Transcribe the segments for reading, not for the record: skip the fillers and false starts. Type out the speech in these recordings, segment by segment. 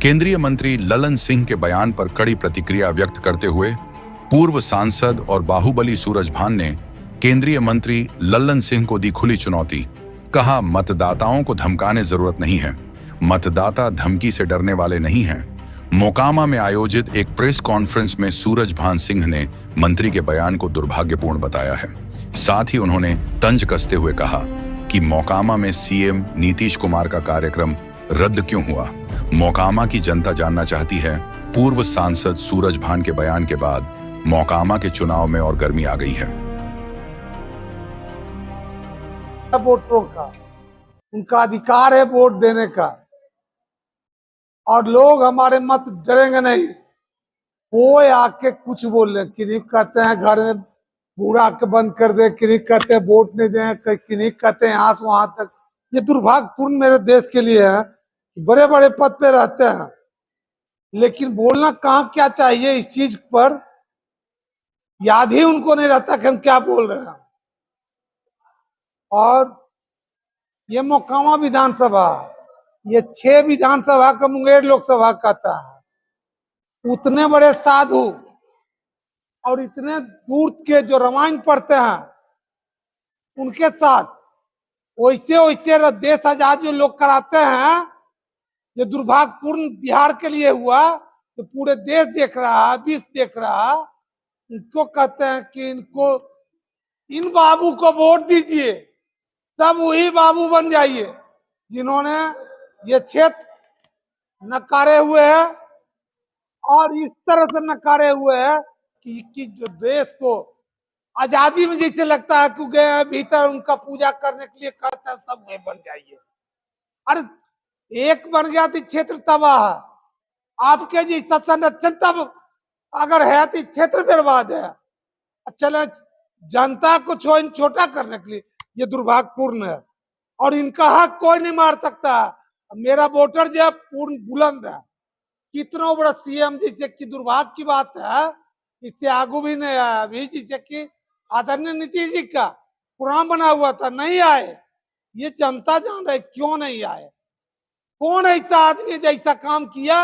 केंद्रीय मंत्री ललन सिंह के बयान पर कड़ी प्रतिक्रिया व्यक्त करते हुए पूर्व सांसद और बाहुबली सूरजभान ने केंद्रीय मंत्री ललन सिंह को दी खुली चुनौती। कहा, मतदाताओं को धमकाने जरूरत नहीं है, मतदाता धमकी से डरने वाले नहीं हैं। मोकामा में आयोजित एक प्रेस कॉन्फ्रेंस में सूरजभान सिंह ने मंत्री के बयान को दुर्भाग्यपूर्ण बताया है। साथ ही उन्होंने तंज कसते हुए कहा कि मोकामा में सीएम नीतीश कुमार का कार्यक्रम रद्द क्यों हुआ। मोकामा की जनता जानना चाहती है। पूर्व सांसद सूरजभान के बयान के बाद मोकामा के चुनाव में और गर्मी आ गई है। वोटरों का उनका अधिकार है वोट देने का, और लोग हमारे मत डरेंगे नहीं। कोई आके कुछ बोल रहे, किन्हीं कहते हैं घर में बूढ़ा के बंद कर दे, किन्हीं कहते हैं वोट नहीं दें, किन्हीं कहते हैं यहाँ से वहां तक। ये दुर्भाग्यपूर्ण मेरे देश के लिए है। बड़े बड़े पद पे रहते हैं, लेकिन बोलना कहाँ क्या चाहिए इस चीज पर याद ही उनको नहीं रहता कि हम क्या बोल रहे हैं। और ये मोकामा विधानसभा, ये 6 विधानसभा का मुंगेर लोकसभा कहता है। उतने बड़े साधु और इतने दूर के जो रामायण पढ़ते हैं, उनके साथ वैसे वैसे देश आजाद जो लोग कराते हैं, जो दुर्भाग्यपूर्ण बिहार के लिए हुआ, तो पूरे देश देख रहा है, विश्व देख रहा है। उनको कहते हैं कि इन बाबू को वोट दीजिए, सब वही बाबू बन जाइए जिन्होंने ये क्षेत्र नकारे हुए हैं, और इस तरह से नकारे हुए हैं कि जो देश को आजादी में जैसे लगता है कि गए भीतर उनका पूजा करने के लिए कहते हैं सब वही बन जाइए। अरे एक बन गया तो क्षेत्र तबाह है। आपके जैसा संरक्षण तब अगर है तो क्षेत्र बर्बाद है। चले जनता को छोटा करने के लिए ये दुर्भाग्यपूर्ण है, और इनका हक कोई नहीं मार सकता। मेरा वोटर जो पूर्ण बुलंद है, कितना बड़ा सीएम, जैसे कि दुर्भाग्य की बात है इससे आगू भी नहीं आया। अभी जैसे कि आदरणीय नीतीश जी का प्रोग्राम बना हुआ था, नहीं आए। ये जनता जान रहे क्यों नहीं आए। कौन ऐसा आदमी जैसा काम किया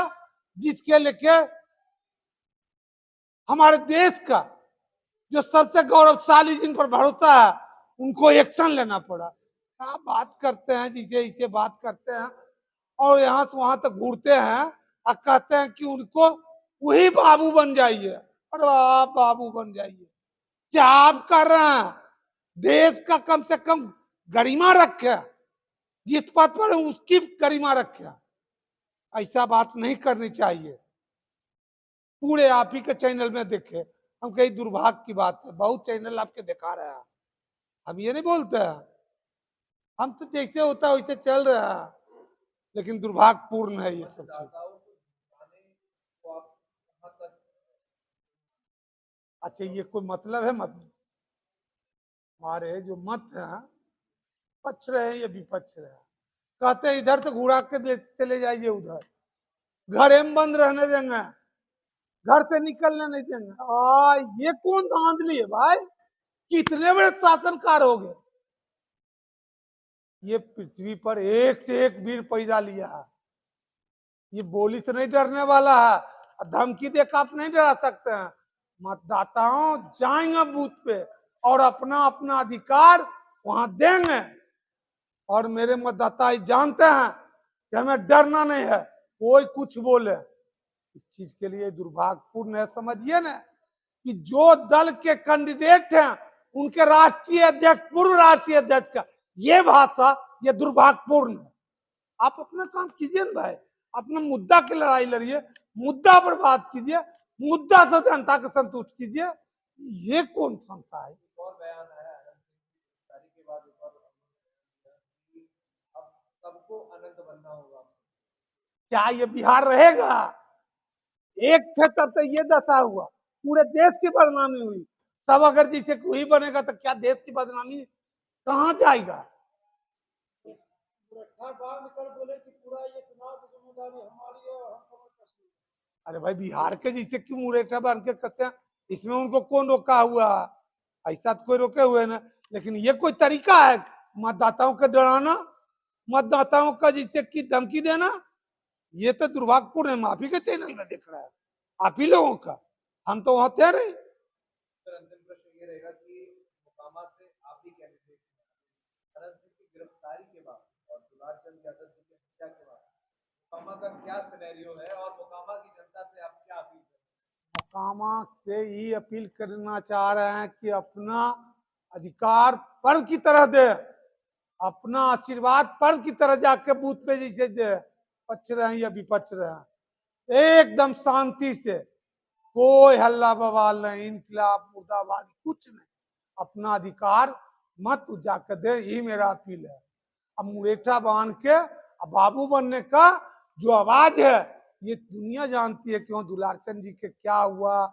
जिसके लेके हमारे देश का जो सबसे गौरवशाली जिन पर भरोसा है उनको एक्शन लेना पड़ा। क्या बात करते हैं, जिसे इसे बात करते हैं और यहाँ से वहां तक घूरते हैं और कहते हैं कि उनको वही बाबू बन जाइए। अरे आप बाबू बन जाइए, क्या आप कर रहे हैं? देश का कम से कम गरिमा रखे, जिस पद पर उसकी गरिमा रखे। ऐसा बात नहीं करनी चाहिए। पूरे आप ही के चैनल में देखे, हम कहीं दुर्भाग्य की बात है, बहुत चैनल आपके दिखा रहे हैं। हम ये नहीं बोलते हैं, हम तो जैसे होता है वैसे चल रहा है, लेकिन दुर्भाग्यपूर्ण है ये सब चीज। अच्छा, ये कोई मतलब है? मत हमारे जो मत है पक्ष रहे या विपक्ष रहे, कहते हैं इधर से घुरा के चले जाइए, उधर घर में बंद रहने देंगे, घर से निकलने नहीं देंगे। ये कौन धांधली है भाई? कितने बड़े शासनकार हो गए। ये पृथ्वी पर एक से एक वीर पैदा लिया है। ये बोली से नहीं डरने वाला है, धमकी देकर आप नहीं डरा सकते हैं। मतदाताओं जाएंगे बूथ पे और अपना अपना अधिकार वहां देंगे। और मेरे मतदाता जानते हैं कि हमें डरना नहीं है, कोई कुछ बोले। इस चीज के लिए दुर्भाग्यपूर्ण है। समझिए ना कि जो दल के कैंडिडेट हैं उनके राष्ट्रीय अध्यक्ष, पूर्व राष्ट्रीय अध्यक्ष का ये भाषा, ये दुर्भाग्यपूर्ण है। आप अपना काम कीजिए ना भाई, अपना मुद्दा की लड़ाई लड़िए, मुद्दा पर बात कीजिए, मुद्दा से जनता को संतुष्ट कीजिए। ये कौन समझता है? और बयान आया के बाद अब सबको आनंद बनना होगा। क्या ये बिहार रहेगा? एक थे तब तो ये दशा हुआ, पूरे देश की बदनामी हुई। सब अगर जैसे वही बनेगा तो क्या देश की बदनामी कहाँ जाएगा? अरे भाई, बिहार के जैसे क्यों मुरेठा बन के कहते हैं? इसमें उनको कौन रोका हुआ? ऐसा तो कोई रोके हुए ना। लेकिन ये कोई तरीका है मतदाताओं को डराना, मतदाताओं का जैसे कि धमकी देना? ये तो दुर्भाग्यपूर्ण है, आप ही के चैनल में दिख रहा है, आप ही लोगों का, हम तो वहां थे नहीं। सर अंतिम प्रश्न ये रहेगा कि मोकामा से आप ही कैंडिडेट करण सिंह की गिरफ्तारी के बाद और दुलारचंद यादव जी की हत्या के बाद मोकामा का क्या सिनेरियो है और मोकामा की जनता से आप क्या अपील करें? मोकामा से ही अपील करना चाह रहे हैं कि अपना अधिकार पर्व की तरह दे, अपना आशीर्वाद पर्व की तरह जाके बूथ पे जैसे दे, पक्ष रहे हैं या विपक्ष रहे हैं, एकदम शांति से, कोई हल्ला बवाल नहीं, इनकलाब मुर्दाबाद कुछ नहीं, अपना अधिकार मत जाकर दे, यही मेरा अपील है। अब मुरेठा बांध के अब बाबू बनने का जो आवाज है, ये दुनिया जानती है क्यों दुलारचंद जी के क्या हुआ,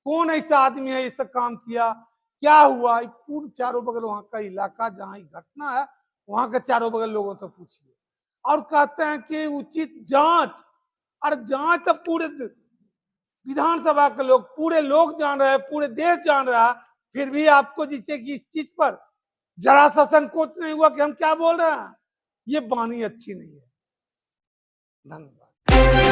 कौन ऐसा आदमी है ऐसा काम किया, क्या हुआ, पूर्ण चारों बगल वहां का इलाका जहाँ घटना है वहां के चारों बगल लोगों से पूछिए। और कहते हैं कि उचित जांच, अरे जांच तो पूरे विधानसभा के लोग, पूरे लोग जान रहे हैं, पूरे देश जान रहा है, फिर भी आपको जिससे कि इस चीज पर जरा सा संकोच नहीं हुआ कि हम क्या बोल रहे हैं, ये वाणी अच्छी नहीं है। धन्यवाद।